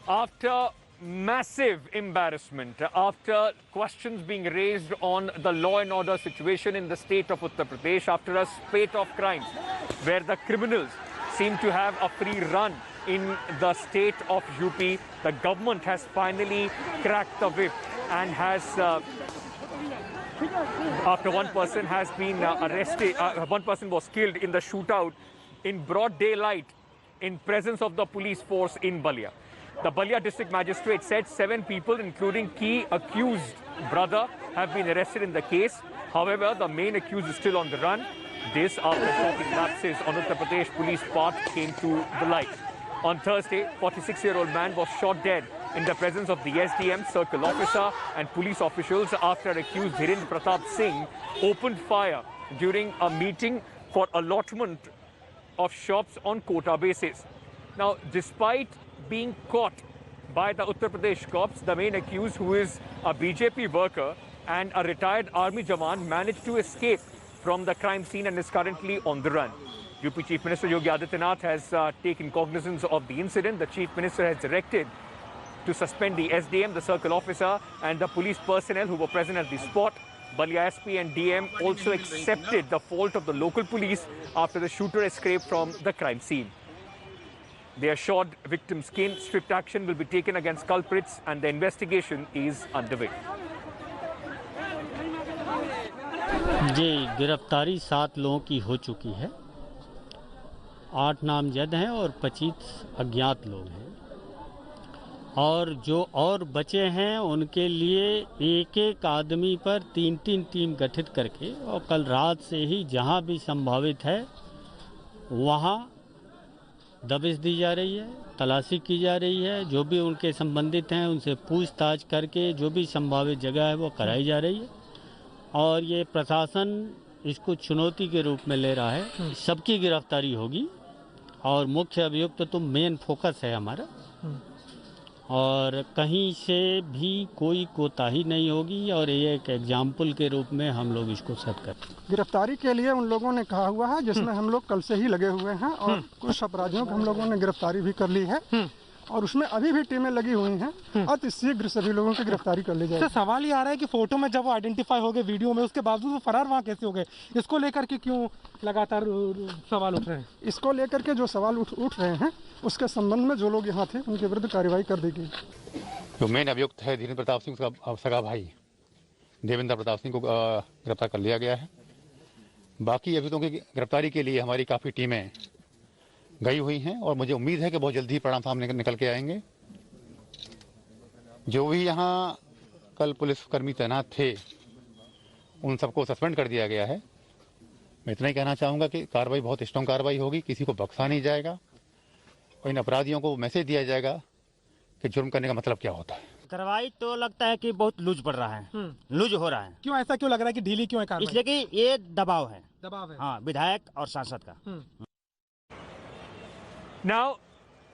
After massive embarrassment, after questions being raised on the law and order situation in the state of Uttar Pradesh, after a spate of crimes where the criminals seem to have a free run in the state of UP, the government has finally cracked the whip and has, after one person has been arrested, one person was killed in the shootout in broad daylight in presence of the police force in Balia. The Balia district magistrate said 7 people, including key accused brother, have been arrested in the case. However, the main accused is still on the run. This after shocking lapses on Uttar Pradesh police part came to the light. On Thursday, 46-year-old man was shot dead in the presence of the SDM, circle officer and police officials after accused Dhirendra Pratap Singh opened fire during a meeting for allotment of shops on quota basis. Now, despite being caught by the Uttar Pradesh cops, the main accused, who is a BJP worker and a retired army jawan, managed to escape from the crime scene and is currently on the run. UP Chief Minister Yogi Adityanath has taken cognizance of the incident. The Chief Minister has directed to suspend the SDM, the circle officer and the police personnel who were present at the spot. Balia SP and DM also accepted the fault of the local police after the shooter escaped from the crime scene. They assured victims' kin strict action will be taken against culprits and the investigation is underway. जी, गिरफ्तारी 7 लोगों की हो चुकी है। 8 नामजद हैं और 25 अज्ञात लोग हैं। और जो और बचे हैं उनके लिए एक-एक आदमी पर 3-3 टीम गठित करके और कल रात से ही जहां भी संभावित है वहां दबिश दी जा रही है, तलाशी की जा रही है। जो भी उनके संबंधित हैं उनसे पूछताछ करके जो भी संभावित जगह है वो कराई जा रही है और ये प्रशासन इसको चुनौती के रूप में ले रहा है। सबकी गिरफ्तारी होगी और मुख्य अभियुक्त तो मेन फोकस है हमारा और कहीं से भी कोई कोताही नहीं होगी और ये एक एग्जाम्पल के रूप में हम लोग इसको सेट करते हैं। गिरफ्तारी के लिए उन लोगों ने कहा हुआ है जिसमें हम लोग कल से ही लगे हुए हैं और कुछ अपराधियों को हम लोगों ने गिरफ्तारी भी कर ली है और उसमें अभी भी टीमें लगी हुई हैं। अति शीघ्र सभी लोगों की गिरफ्तारी कर ली जाएगी। सवाल ये आ रहा है कि फोटो में जब वो आइडेंटिफाई हो गए वीडियो में, उसके बावजूद वो फरार वहाँ कैसे हो गए? इसको लेकर के क्यों लगातार सवाल उठ रहे हैं? इसको लेकर के जो सवाल उठ रहे हैं उसके संबंध में जो लोग यहाँ थे उनके विरुद्ध कार्रवाई कर दी गई। जो मेन अभियुक्त है धीरेन्द्र प्रताप सिंह का सगा भाई देवेंद्र प्रताप सिंह को गिरफ्तार कर लिया गया है। बाकी अभियुक्तों की गिरफ्तारी के लिए हमारी काफ़ी टीमें गई हुई हैं और मुझे उम्मीद है कि बहुत जल्दी ही परिणाम सामने निकल के आएंगे। जो भी यहाँ कल पुलिसकर्मी तैनात थे उन सबको सस्पेंड कर दिया गया है। मैं इतना ही कहना चाहूँगा कि कार्रवाई बहुत स्ट्रॉन्ग कार्रवाई होगी, किसी को बख्शा नहीं जाएगा और इन अपराधियों को मैसेज दिया जाएगा कि जुर्म करने का मतलब क्या होता है। कार्रवाई तो लगता है कि बहुत लूज पड़ रहा है, लूज हो रहा है। क्यों ऐसा क्यों लग रहा है कि ढीली क्यों है कार्रवाई? इसलिए कि ये दबाव है हाँ, विधायक और सांसद का। Now,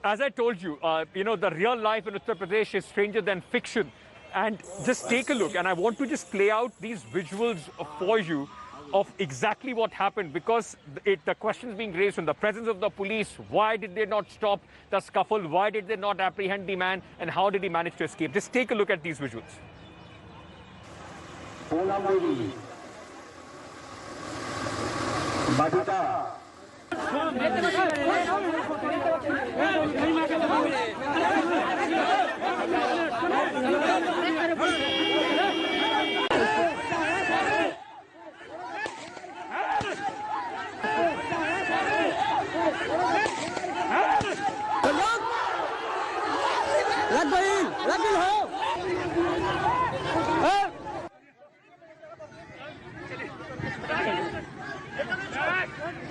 as I told you, the real life in Uttar Pradesh is stranger than fiction. And just take a look, and I want to just play out these visuals for you of exactly what happened, because the questions being raised in the presence of the police: why did they not stop the scuffle? Why did they not apprehend the man? And how did he manage to escape? Just take a look at these visuals.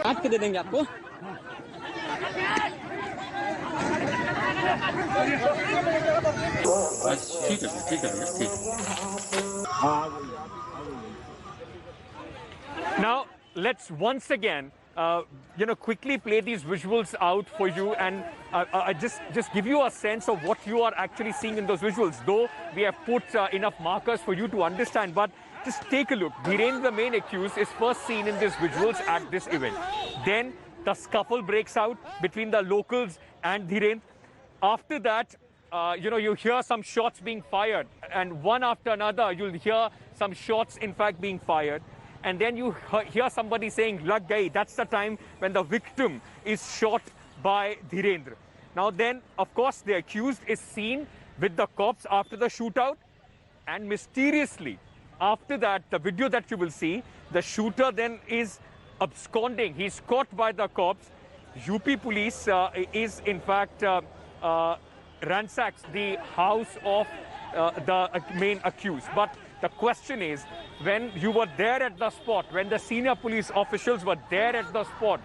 काट के दे देंगे आपको। Now, let's once again, quickly play these visuals out for you and I just give you a sense of what you are actually seeing in those visuals. Though we have put enough markers for you to understand, but just take a look. Dhirendra, the main accused, is first seen in these visuals at this event. Then the scuffle breaks out between the locals and Dhirendra. After that, you hear some shots being fired, and one after another, you'll hear some shots, in fact, being fired. And then you hear somebody saying, "Lag gayi." That's the time when the victim is shot by Dhirendra. Now then, of course, the accused is seen with the cops after the shootout. And mysteriously, after that, the video that you will see, the shooter then is absconding. He's caught by the cops. UP police is, in fact, ransacks the house of the main accused. But the question is, when you were there at the spot, when the senior police officials were there at the spot,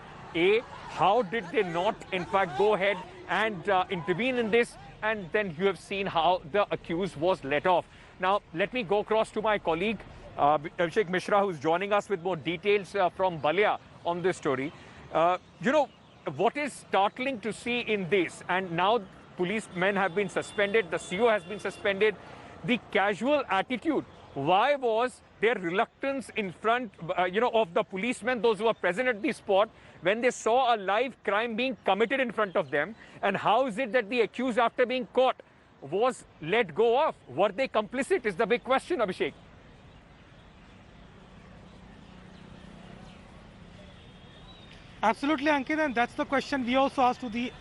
how did they not, in fact, go ahead and intervene in this? And then you have seen how the accused was let off. Now, let me go across to my colleague, Abhishek Mishra, who's joining us with more details from Balia on this story. What is startling to see in this, and now policemen have been suspended, the CO has been suspended, the casual attitude. Why was there reluctance in front, of the policemen, those who were present at the spot, when they saw a live crime being committed in front of them? And how is it that the accused, after being caught, was let go of? Were they complicit is the big question, Abhishek. Absolutely, Ankit, and that's the question we also asked to the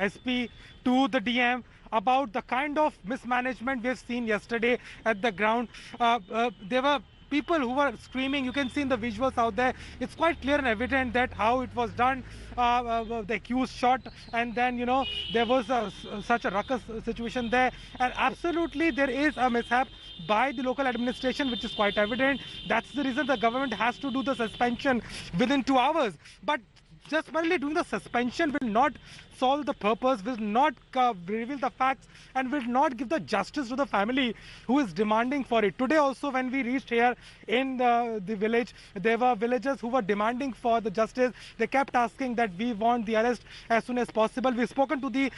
SP, to the DM, about the kind of mismanagement we've seen yesterday at the ground. There were people who were screaming. You can see in the visuals out there, it's quite clear and evident that how it was done. The accused shot, and then there was such a ruckus situation there, and absolutely there is a mishap by the local administration, which is quite evident. That's the reason the government has to do the suspension within 2 hours. But just merely doing the suspension will not solve the purpose, will not reveal the facts, and will not give the justice to the family who is demanding for it. Today also, when we reached here in the village, there were villagers who were demanding for the justice. They kept asking that we want the arrest as soon as possible. We've spoken to the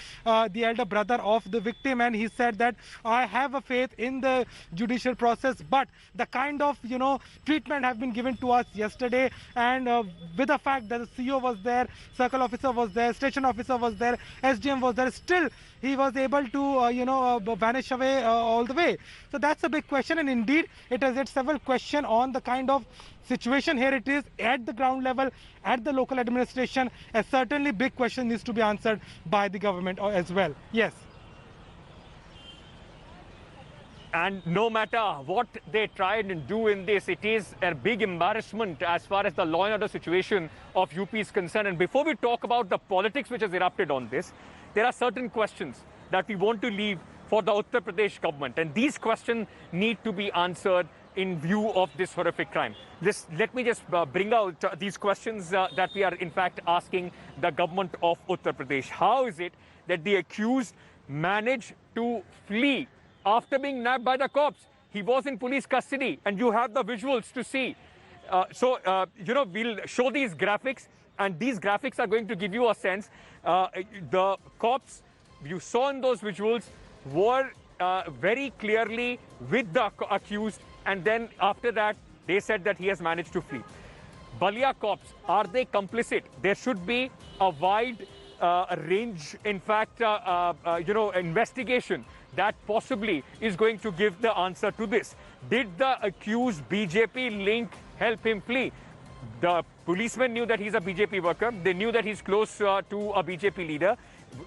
elder brother of the victim, and he said that I have a faith in the judicial process, but the kind of treatment have been given to us yesterday, and with the fact that the CO was there, circle officer was there, station officer was there, SDM was there, still he was able to vanish away all the way. So that's a big question, and indeed it has several questions on the kind of situation here it is at the ground level, at the local administration. A certainly big question needs to be answered by the government as well. Yes. And no matter what they try and do in this, it is a big embarrassment as far as the law and order situation of UP is concerned. And before we talk about the politics which has erupted on this, there are certain questions that we want to leave for the Uttar Pradesh government. And these questions need to be answered in view of this horrific crime. Let me just bring out these questions that we are in fact asking the government of Uttar Pradesh. How is it that the accused managed to flee after being nabbed by the cops? He was in police custody, and you have the visuals to see. We'll show these graphics, and these graphics are going to give you a sense. The cops you saw in those visuals were very clearly with the accused, and then after that, they said that he has managed to flee. Balia cops, are they complicit? There should be a wide range, in fact, investigation that possibly is going to give the answer to this. Did the accused BJP link help him flee? The policemen knew that he's a BJP worker. They knew that he's close to a BJP leader.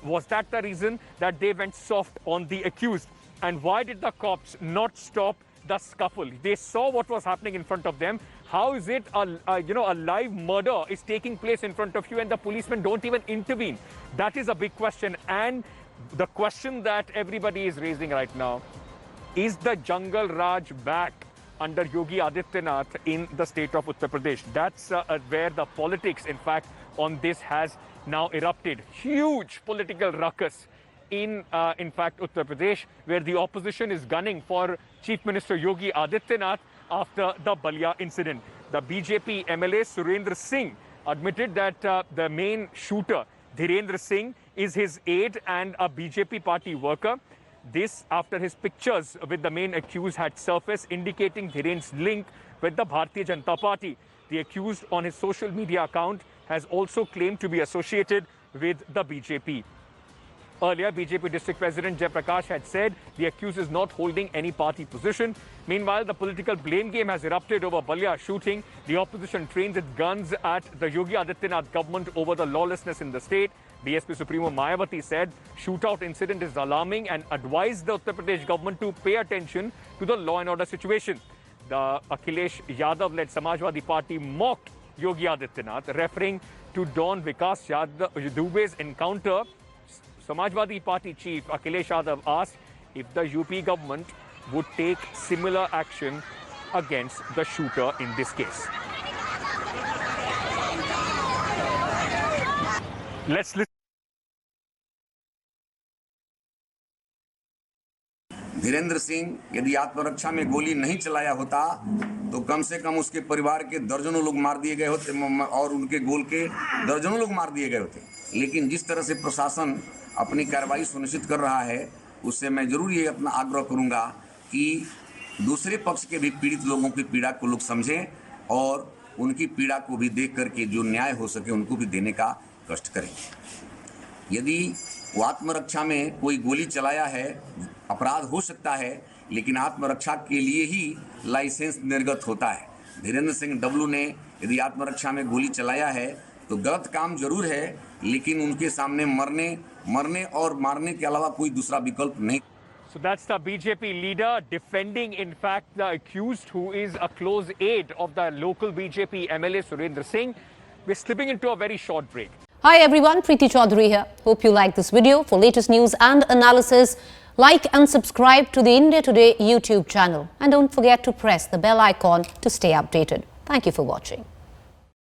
Was that the reason that they went soft on the accused? And why did the cops not stop the scuffle? They saw what was happening in front of them. How is it a live murder is taking place in front of you and the policemen don't even intervene? That is a big question. And the question that everybody is raising right now, is the Jungle Raj back under Yogi Adityanath in the state of Uttar Pradesh? That's where the politics, in fact, on this has now erupted. Huge political ruckus in fact, Uttar Pradesh, where the opposition is gunning for Chief Minister Yogi Adityanath after the Balia incident. The BJP MLA Surendra Singh admitted that the main shooter, Dhirendra Singh, is his aide and a BJP party worker. This after his pictures with the main accused had surfaced, indicating Dhirendra's link with the Bharatiya Janata Party. The accused on his social media account has also claimed to be associated with the BJP. Earlier, BJP District President Jay Prakash had said the accused is not holding any party position. Meanwhile, the political blame game has erupted over Balia shooting. The opposition trains its guns at the Yogi Adityanath government over the lawlessness in the state. DSP Supremo Mayawati said shootout incident is alarming and advised the Uttar Pradesh government to pay attention to the law and order situation. The Akhilesh Yadav-led Samajwadi Party mocked Yogi Adityanath, referring to Don Vikas Dubey's encounter. Samajwadi Party chief Akhilesh Yadav asked if the UP government would take similar action against the shooter in this case. Let's listen. Dhirendra Singh यदि आत्मरक्षा में गोली नहीं चलाया होता तो कम से कम उसके परिवार के दर्जनों लोग मार दिए गए होते और उनके गोल के दर्जनों लोग मार दिए गए होते। लेकिन जिस तरह से प्रशासन अपनी कार्रवाई सुनिश्चित कर रहा है उससे मैं जरूर ये अपना आग्रह करूंगा कि दूसरे पक्ष के भी पीड़ित लोगों की पीड़ा को लोग समझें और उनकी पीड़ा को भी देख करके जो न्याय हो सके उनको भी देने का कष्ट करें। यदि वो आत्मरक्षा में कोई गोली चलाया है, अपराध हो सकता है, लेकिन आत्मरक्षा के लिए ही लाइसेंस निर्गत होता है। धीरेन्द्र सिंह डब्लू ने यदि आत्मरक्षा में गोली चलाया है तो गलत काम जरूर है, लेकिन उनके सामने मरने और मारने के अलावा कोई दूसरा विकल्प नहीं। So that's the BJP leader defending, in fact, the accused, who is a close aide of the local BJP MLA Surendra Singh. We're slipping into a very short break. Hi everyone, Preeti Chaudhary here. Hope you like this video. For latest news and analysis, like and subscribe to the India Today YouTube channel. And don't forget to press the bell icon to stay updated. Thank you for watching.